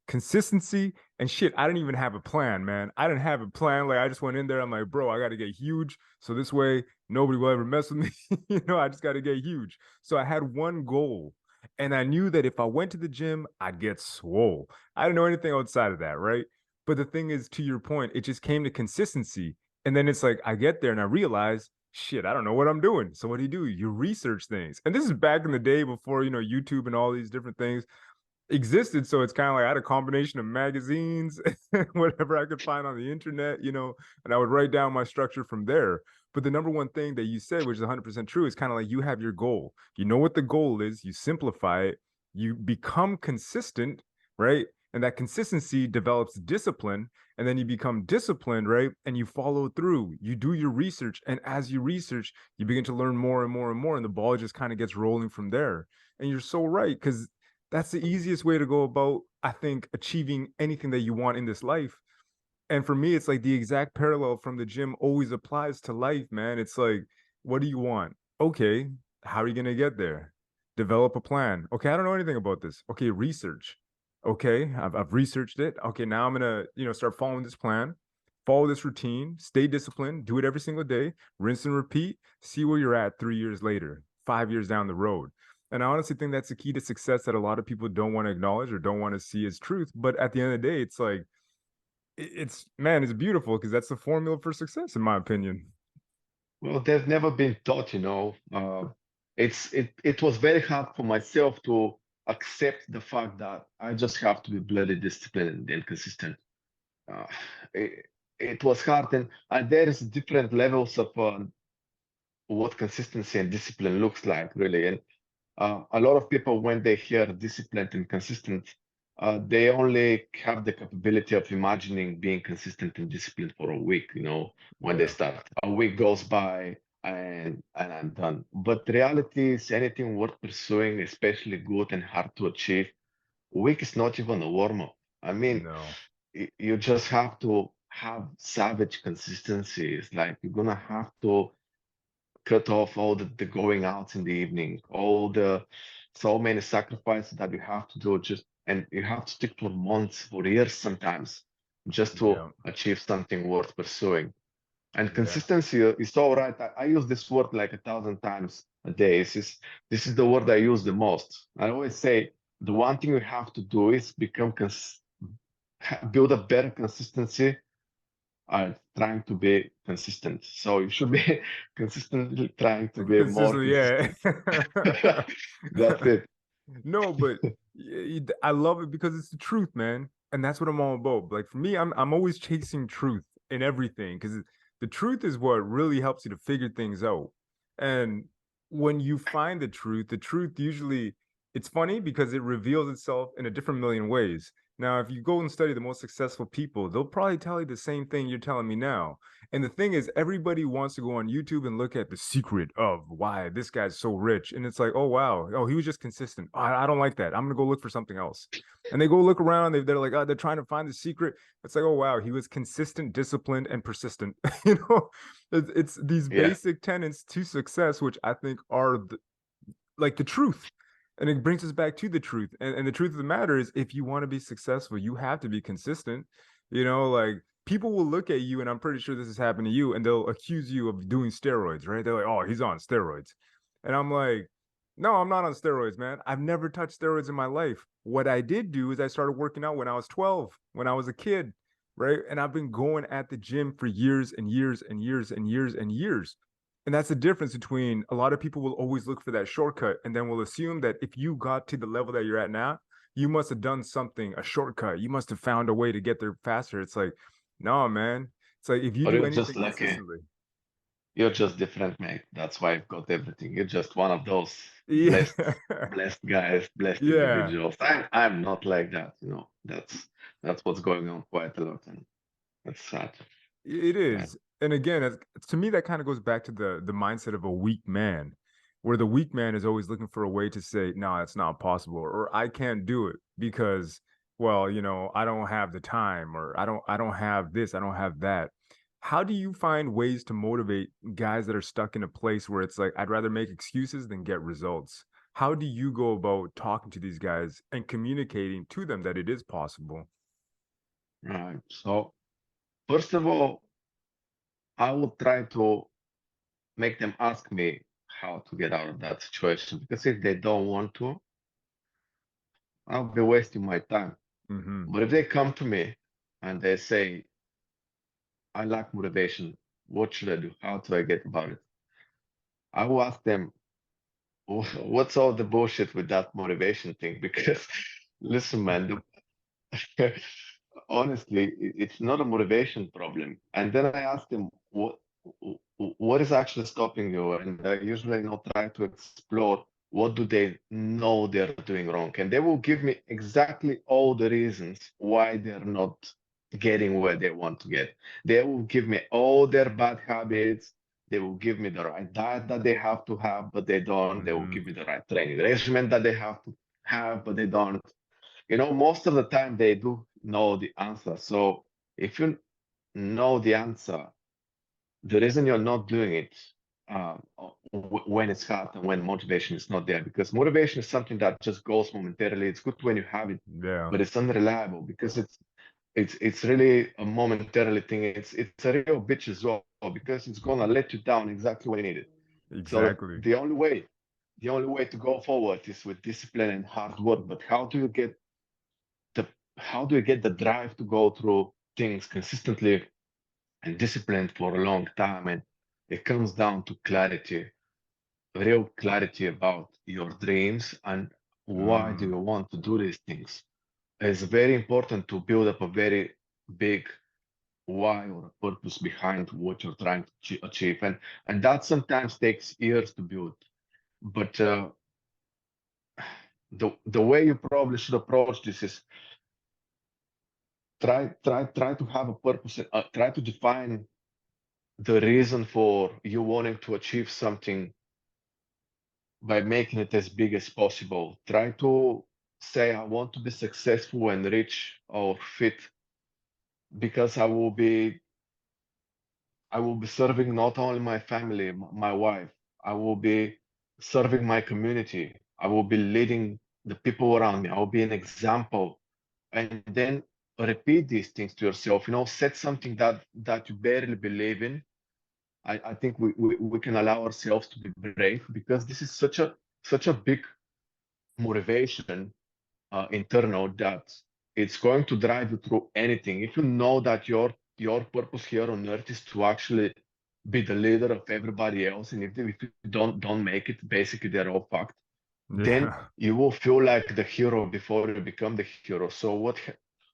consistency and shit. I didn't even have a plan, man. I didn't have a plan. Like I just went in there. I'm like, bro, I got to get huge. So this way nobody will ever mess with me. I just got to get huge. So I had one goal. And I knew that if I went to the gym, I'd get swole. I didn't know anything outside of that, right? But the thing is, to your point, it just came to consistency. And then it's like I get there and I realize, shit, I don't know what I'm doing. So what do? You research things. And this is back in the day before, YouTube and all these different things existed. So it's kind of like I had a combination of magazines, whatever I could find on the internet, and I would write down my structure from there. But the number one thing that you said, which is 100% true, is kind of like you have your goal. You know what the goal is, you simplify it, you become consistent, right? And that consistency develops discipline, and then you become disciplined, right? And you follow through, you do your research. And as you research, you begin to learn more and more and more, and the ball just kind of gets rolling from there. And you're so right, because that's the easiest way to go about, I think, achieving anything that you want in this life. And for me, it's like the exact parallel from the gym always applies to life, man. It's like, what do you want? Okay, how are you going to get there? Develop a plan. Okay, I don't know anything about this. Okay, research. Okay, I've researched it. Okay, now I'm going to, start following this plan, follow this routine, stay disciplined, do it every single day, rinse and repeat, see where you're at 3 years later, 5 years down the road. And I honestly think that's the key to success that a lot of people don't want to acknowledge or don't want to see as truth. But at the end of the day, it's like, it's man, it's beautiful because that's the formula for success, in my opinion. Well, they've never been taught, it was very hard for myself to accept the fact that I just have to be bloody disciplined and consistent. Uh, it, it was hard, and there is different levels of what consistency and discipline looks like, really. And a lot of people, when they hear disciplined and consistent, they only have the capability of imagining being consistent and disciplined for a week, when they Yeah, start. A week goes by and I'm done. But the reality is anything worth pursuing, especially good and hard to achieve, a week is not even a warm-up. I mean, no, you just have to have savage consistency. It's like you're gonna have to cut off all the going out in the evening, all the so many sacrifices that you have to do just and you have to stick for months, for years sometimes, just to yeah, achieve something worth pursuing. And yeah. consistency is so right. I use this word like 1,000 times a day. This is the word I use the most. I always say the one thing you have to do is build a better consistency are trying to be consistent. So you should be consistently trying to be more Consistently, yeah. consistent. That's it. No, but I love it because it's the truth, man. And that's what I'm all about. Like for me, I'm always chasing truth in everything because the truth is what really helps you to figure things out. And when you find the truth usually it's funny because it reveals itself in a different million ways. Now, if you go and study the most successful people, they'll probably tell you the same thing you're telling me now. And the thing is, everybody wants to go on YouTube and look at the secret of why this guy's so rich. And it's like, oh, wow. Oh, he was just consistent. I don't like that. I'm going to go look for something else. And they go look around. They're like, oh, they're trying to find the secret. It's like, oh, wow. He was consistent, disciplined, and persistent. It's these Yeah. basic tenets to success, which I think are like the truth. And it brings us back to the truth. And the truth of the matter is, if you want to be successful, you have to be consistent. Like people will look at you, and I'm pretty sure this has happened to you, and they'll accuse you of doing steroids, right? They're like, oh, he's on steroids. And I'm like, no, I'm not on steroids, man. I've never touched steroids in my life. What I did do is I started working out when I was 12, when I was a kid, right? And I've been going at the gym for years and years and years and years and years. And that's the difference between a lot of people will always look for that shortcut and then will assume that if you got to the level that you're at now, you must have done something, a shortcut. You must have found a way to get there faster. It's like, no, man. It's like if you Or do you're just anything lucky. consistently. You're just different, mate. That's why I've got everything. You're just one of those Yeah. blessed guys, blessed Yeah. individuals. I'm not like that, That's what's going on quite a lot, and that's sad. It Yeah. is. And again, to me, that kind of goes back to the mindset of a weak man, where the weak man is always looking for a way to say, no, it's not possible, or I can't do it because, well, I don't have the time, or I don't have this, I don't have that. How do you find ways to motivate guys that are stuck in a place where it's like, I'd rather make excuses than get results? how do you go about talking to these guys and communicating to them that it is possible? Right. So first of all, I will try to make them ask me how to get out of that situation because if they don't want to, I'll be wasting my time. Hmm. But if they come to me and they say, I lack motivation, what should I do? How do I get about it? I will ask them, what's all the bullshit with that motivation thing? Because listen, man, honestly, it's not a motivation problem. And then I ask them, what is actually stopping you? And I usually try to explore what do they know they're doing wrong. And they will give me exactly all the reasons why they're not getting where they want to get. They will give me all their bad habits. They will give me the right diet that they have to have, but they don't. They will Hmm. give me the right training regimen that they have to have, but they don't. Most of the time they do know the answer. So if you know the answer, the reason you're not doing it when it's hard and when motivation is not there, because motivation is something that just goes momentarily. It's good when you have it, Yeah, but it's unreliable because it's really a momentarily thing. It's a real bitch as well because it's gonna let you down exactly when you need it. So exactly. the only way to go forward is with discipline and hard work. But the how do you get the drive to go through things consistently and disciplined for a long time? And it comes down to clarity, real clarity about your dreams and why do Mm. you want to do these things. It's very important to build up a very big why or a purpose behind what you're trying to achieve. And that sometimes takes years to build. But the way you probably should approach this is try to have a purpose, try to define the reason for you wanting to achieve something by making it as big as possible. Try to say, I want to be successful and rich or fit because I will be serving not only my family, my wife, I will be serving my community. I will be leading the people around me. I will be an example. And then repeat these things to yourself. Set something that you barely believe in. I think we can allow ourselves to be brave because this is such a big motivation internal that it's going to drive you through anything. If you know that your purpose here on earth is to actually be the leader of everybody else, and if you don't make it, basically they're all fucked, then Yeah. you will feel like the hero before you become the hero. So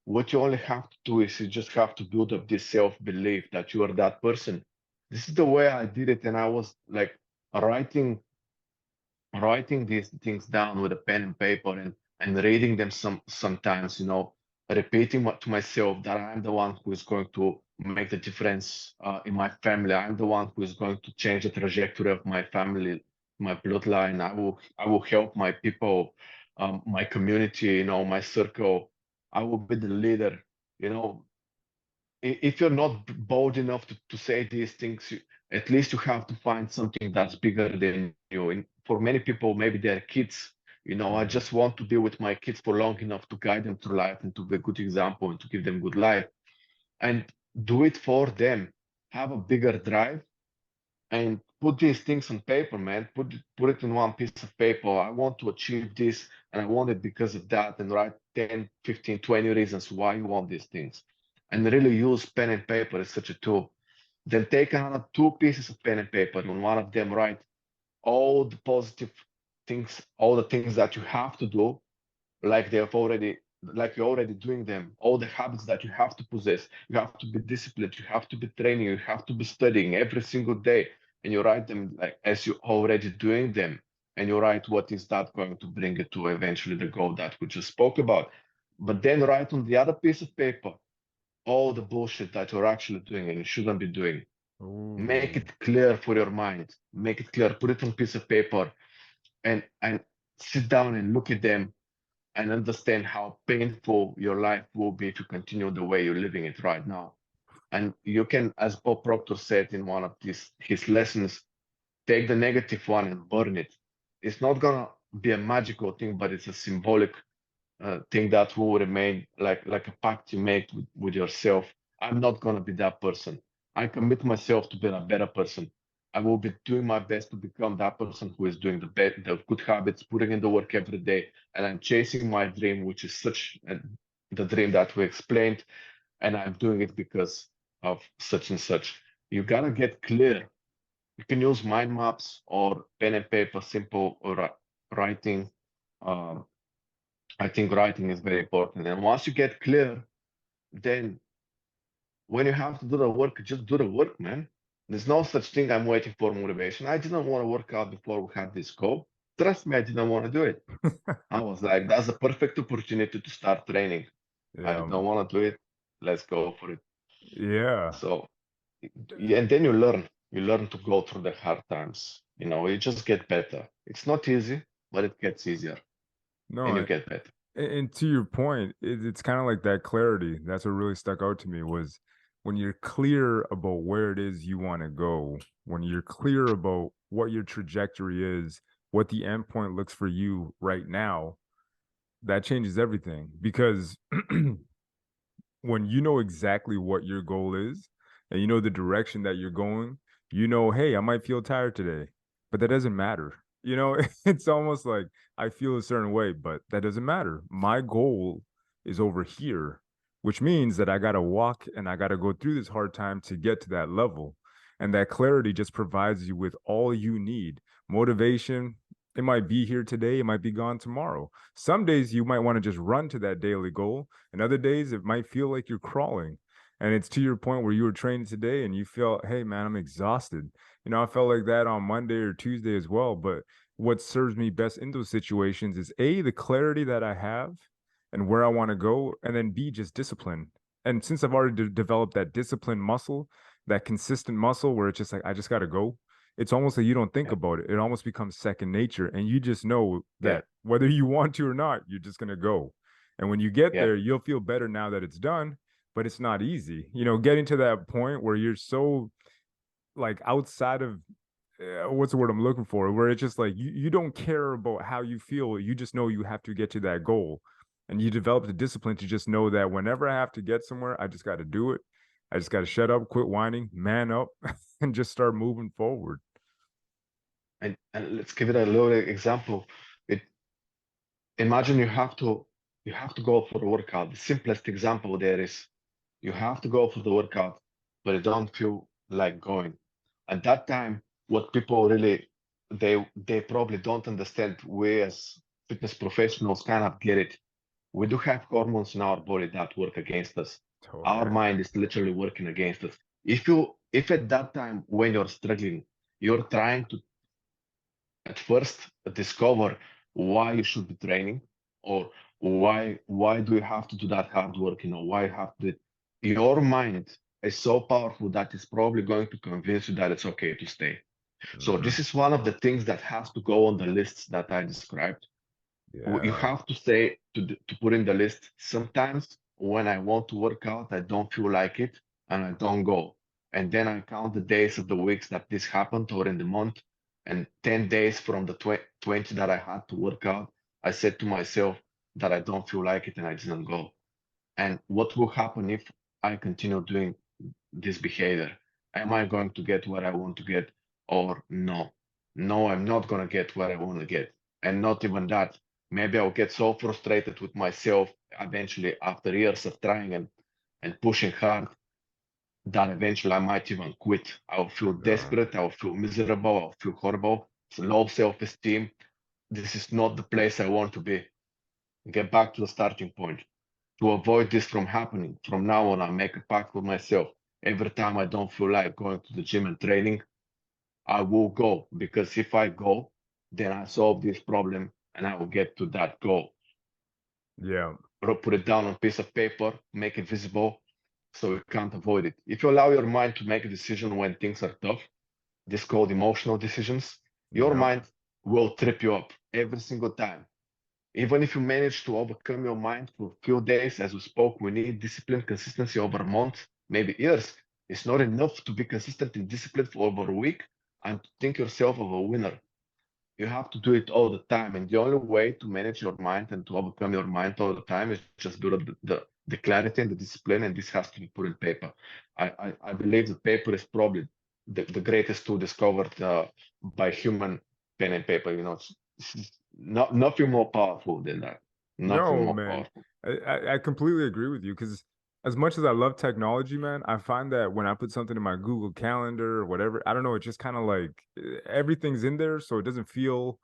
what you only have to do is you just have to build up this self-belief that you are that person. This is the way I did it, and I was like writing writing these things down with a pen and paper and reading them sometimes, repeating to myself that I'm the one who is going to make the difference in my family. I'm the one who is going to change the trajectory of my family, my bloodline. I will help my people, my community, my circle. I will be the leader. You know, if you're not bold enough to say these things, at least you have to find something that's bigger than you. And for many people, maybe they're kids. I Hmm. just want to be with my kids for long enough to guide them through life and to be a good example and to give them good life and do it for them. Have a bigger drive and put these things on paper, man. Put it in one piece of paper. I want to achieve this and I want it because of that, and write 10, 15, 20 reasons why you want these things. And really use pen and paper as such a tool. Then take another two pieces of pen and paper, and on one of them write all the positive things, all the things that you have to do, like you're already doing them, all the habits that you have to possess. You have to be disciplined, you have to be training, you have to be studying every single day, and you write them like as you're already doing them, and you write what is that going to bring you to eventually the goal that we just spoke about. But then write on the other piece of paper all the bullshit that you're actually doing and you shouldn't be doing. Make Ooh. it clear for your mind, make it clear, put it on piece of paper, and sit down and look at them and understand how painful your life will be to continue the way you're living it right now. And you can, as Bob Proctor said in one of his lessons, take the negative one and burn it. It's not gonna be a magical thing, but it's a symbolic thing that will remain like a pact you make with yourself. I'm not gonna be that person. I commit myself to being a better person. I will be doing my best to become that person who is doing the good habits, putting in the work every day, and I'm chasing my dream, which is the dream that we explained, and I'm doing it because of such and such. You gotta get clear. You can use mind maps or pen and paper, simple or writing. Um, I think writing is very important. And once you get clear, then when you have to do the work, just do the work, man. There's no such thing. I'm waiting for motivation. I didn't want to work out before we had this call. Trust me, I didn't want to do it. I was like, that's a perfect opportunity to start training. I Yeah. don't want to do it. Let's go for it. Yeah. So, and then you learn. You learn to go through the hard times. You know, you just get better. It's not easy, but it gets easier, and you No, get better. and to your point, it's kind of like that clarity. That's what really stuck out to me was when you're clear about where it is you want to go, when you're clear about what your trajectory is, what the end point looks for you right now, that changes everything. Because when you know exactly what your goal is and you know the direction that you're going, you know, hey, I might feel tired today, but that doesn't matter. You know, it's almost like I feel a certain way, but that doesn't matter. My goal is over here, which means that I got to walk and I got to go through this hard time to get to that level. And that clarity just provides you with all you need. Motivation, it might be here today, it might be gone tomorrow. Some days you might want to just run to that daily goal, and other days it might feel like you're crawling. And it's to your point where you were training today and you felt, hey man, I'm exhausted. You know, I felt like that on Monday or Tuesday as well. But what serves me best in those situations is A, the clarity that I have and where I want to go, and then B, just discipline. And since I've already developed that discipline muscle, that consistent muscle where it's just like, I just got to go, it's almost like you don't think Yeah, about it. It almost becomes second nature. And you just know yeah, that whether you want to or not, you're just going to go. And when you get yeah. there, you'll feel better now that it's done, but it's not easy. You know, getting to that point where you're so like outside of what's the word I'm looking for, where it's just like you don't care about how you feel. You just know you have to get to that goal. And you develop the discipline to just know that whenever I have to get somewhere, I just got to do it. I just got to shut up, quit whining, man up, and just start moving forward. And let's give it a little example. It Imagine you have to go for a workout. The simplest example there is you have to go for the workout, but you don't feel like going. At that time, what people really they probably don't understand. We as fitness professionals kind of get it. We do have hormones in our body that work against us. Oh Our yeah. mind is literally working against us. If at that time when you're struggling, you're trying to at first discover why you should be training or why do you have to do that hard work, why you have to do it. Your mind is so powerful that it's probably going to convince you that it's okay to stay. So Hmm. this is one of the things that has to go on the lists that I described. You Yeah. have to say to put in the list. Sometimes when I want to work out, I don't feel like it and I don't go. And then I count the days of the weeks that this happened or in the month. And 10 days from the 20 that I had to work out, I said to myself that I don't feel like it and I didn't go. And what will happen if I continue doing this behavior? Am I going to get what I want to get or no? No, I'm not going to get what I want to get. And not even that. Maybe I'll get so frustrated with myself eventually after years of trying and pushing hard that eventually I might even quit. I'll feel Yeah. desperate. I'll feel miserable. I'll feel horrible. It's low self-esteem. This is not the place I want to be. Get back to the starting point. To avoid this from happening, from now on, I make a pact with myself. Every time I don't feel like going to the gym and training, I will go because if I go, then I solve this problem and I will get to that goal. Yeah. Or put it down on a piece of paper, make it visible so you can't avoid it. If you allow your mind to make a decision when things are tough, this called emotional decisions, your Yeah. mind will trip you up every single time. Even if you manage to overcome your mind for a few days, as we spoke, we need discipline, consistency over months, maybe years. It's not enough to be consistent and disciplined for over a week and to think yourself of a winner. you have to do it all the time. And the only way to manage your mind and to overcome your mind all the time is just build up the clarity and the discipline. And this has to be put in paper. I believe the paper is probably the greatest tool discovered by human pen and paper. It's nothing more powerful than that. Nothing No, more man. powerful. I completely agree with you because as much as I love technology, man, I find that when I put something in my Google Calendar or whatever, I don't know, it just kind of like everything's in there, so it doesn't feel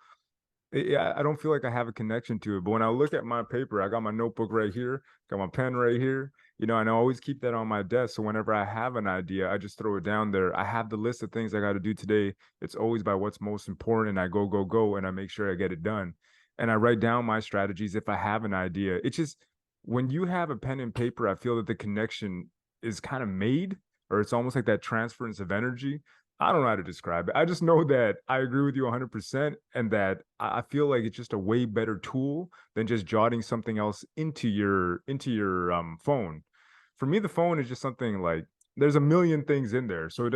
yeah, I don't feel like I have a connection to it. But when I look at my paper, I got my notebook right here, got my pen right here, and I always keep that on my desk. So whenever I have an idea, I just throw it down there. I have the list of things I got to do today. It's always by what's most important, and I go, go, go, and I make sure I get it done. And I write down my strategies if I have an idea. It's just when you have a pen and paper, I feel that the connection is kind of made, or it's almost like that transference of energy. I don't know how to describe it. I just know that I agree with you 100% and that I feel like it's just a way better tool than just jotting something else into your phone. For me, the phone is just something like there's a million things in there, so it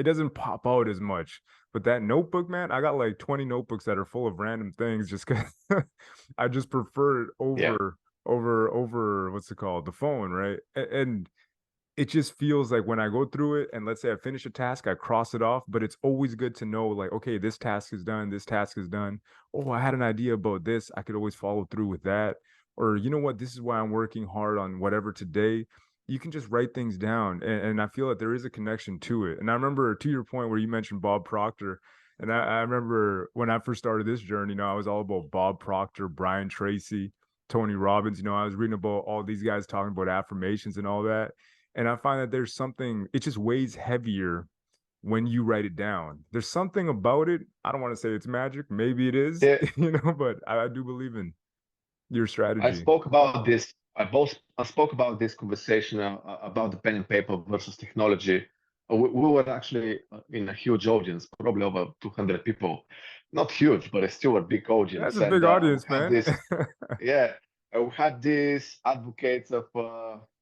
doesn't pop out as much. But that notebook, man, I got like 20 notebooks that are full of random things just because I just prefer it Yeah. over what's it called? The phone, right? And it just feels like when I go through it and let's say I finish a task, I cross it off, but it's always good to know like, okay, this task is done, this task is done. Oh, I had an idea about this. I could always follow through with that. Or you know what, this is why I'm working hard on whatever today. You can just write things down. And I feel that there is a connection to it. And I remember to your point where you mentioned Bob Proctor. And I remember when I first started this journey, I was all about Bob Proctor, Brian Tracy, Tony Robbins. I was reading about all these guys talking about affirmations and all that. And I find that there's something, it just weighs heavier when you write it down. There's something about it. I don't want to say it's magic. Maybe it is, Yeah. but I do believe in your I strategy. spoke about this. I spoke about this conversation about the pen and paper versus technology. We were actually in a huge audience, probably over 200 people. Not huge, but it's still a big That's audience. a And big we audience, had man. this, yeah, we had these advocates of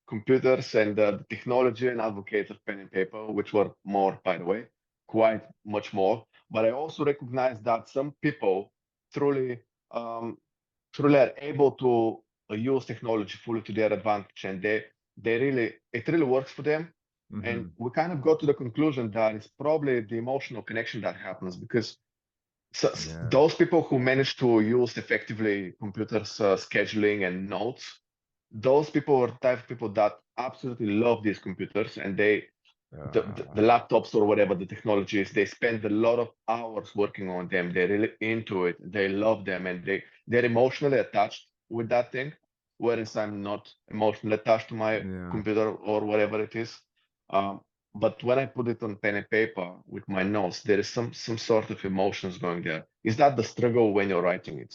computers and the technology and advocates of pen and paper, which were more, by the way, quite much more. But I also recognize that some people truly. Um, Truly are able to use technology fully to their advantage, and they really it really works for them. And Hmm. we kind of got to the conclusion that it's probably the emotional connection that happens because Yeah. those people who manage to use effectively computers scheduling and notes, those people are the type of people that absolutely love these computers, and the Uh, laptops or whatever the technology is, they spend a lot of hours working on them. They're really into it. They love them, and they're emotionally attached with that thing. Whereas I'm not emotionally attached to my yeah. computer or whatever it is. Um, but when I put it on pen and paper with my notes, there is some sort of emotions going there. Is that the struggle when you're writing it?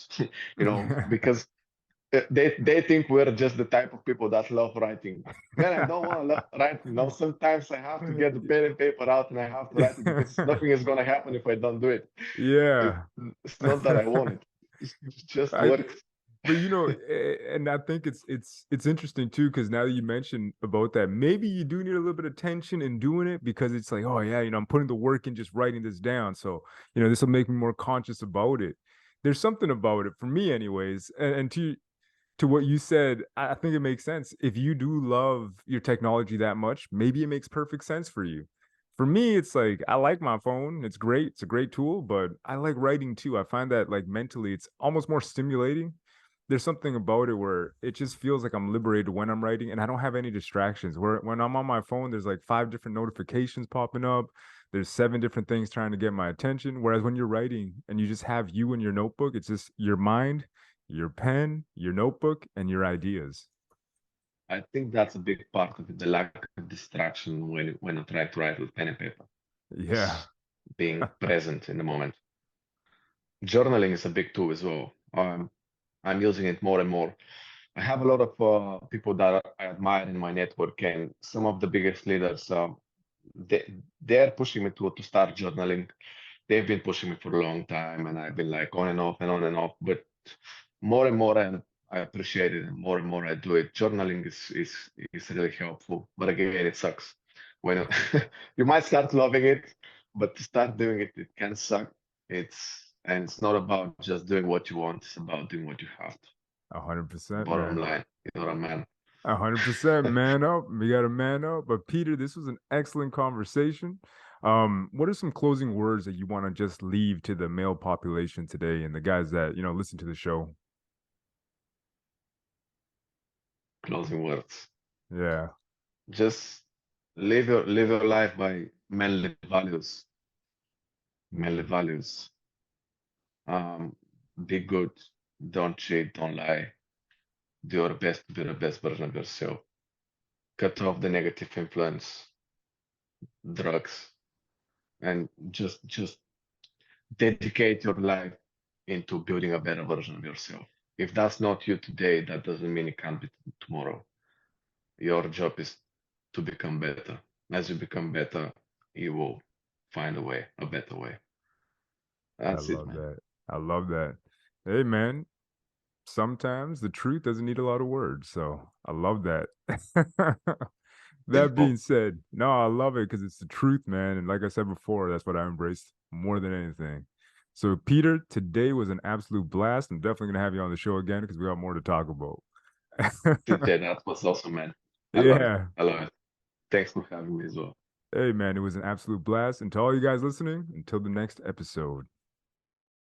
Because they think we're just the type of people that love writing. Man, I don't want to love writing. No, sometimes I have to get the pen and paper out and I have to write it because nothing is gonna happen if I don't do it. It Yeah. it's not that I want it. It just I works. But and I think it's interesting too because now that you mentioned about that, maybe you do need a little bit of tension in doing it because it's like, oh yeah, I'm putting the work in just writing this down. So, this will make me more conscious about it. There's something about it for me, anyways. And to what you said, I think it makes sense. If you do love your technology that much, maybe it makes perfect sense for you. For me, it's like I like my phone. It's great. It's a great tool, but I like writing too. I find that like mentally it's almost more stimulating. There's something about it where it just feels like I'm liberated when I'm writing and I don't have any distractions. Where when I'm on my phone, there's like five different notifications popping up. There's seven different things trying to get my attention. Whereas when you're writing and you just have you and your notebook, it's just your mind, your pen, your notebook, and your ideas. I think that's a big part of it, the lack of distraction when I try to write with pen and paper. Yeah. Just being present in the moment. Journaling is a big tool as well. I'm using it more and more. I have a lot of people that I admire in my network, and some of the biggest leaders. They're pushing me to start journaling. They've been pushing me for a long time, and I've been like on and off and on and off. But more and more, I appreciate it, and more I do it. Journaling is really helpful, but again, it sucks when you might start loving it, but to start doing it, it can suck. It's And it's not about just doing what you want, it's about doing what you have to. 100%, Bottom man. line, you know what I mean? 100%, man up. We got to man up. But Peter, this was an excellent conversation. What are some closing words that you want to just leave to the male population today and the guys that, listen to the show? Closing words. Yeah. Just live your life by manly values. Manly Mm, values. Um, be good. Don't cheat. Don't lie. Do your best to be the best version of yourself. Cut off the negative influence, drugs, and just dedicate your life into building a better version of yourself. If that's not you today, that doesn't mean it can't be tomorrow. Your job is to become better. As you become better, you will find a way, a better way. I That's it, love man. that. I love that. Hey, man, sometimes the truth doesn't need a lot of words. So I love that. That being Simple. said, no, I love it because it's the truth, man. And like I said before, that's what I embrace more than anything. So, Peter, today was an absolute blast. I'm definitely going to have you on the show again because we got more to talk about. That was awesome, man. I love it. Yeah. I love it. Thanks for having me as well. Hey, man, it was an absolute blast. And to all you guys listening, until the next episode.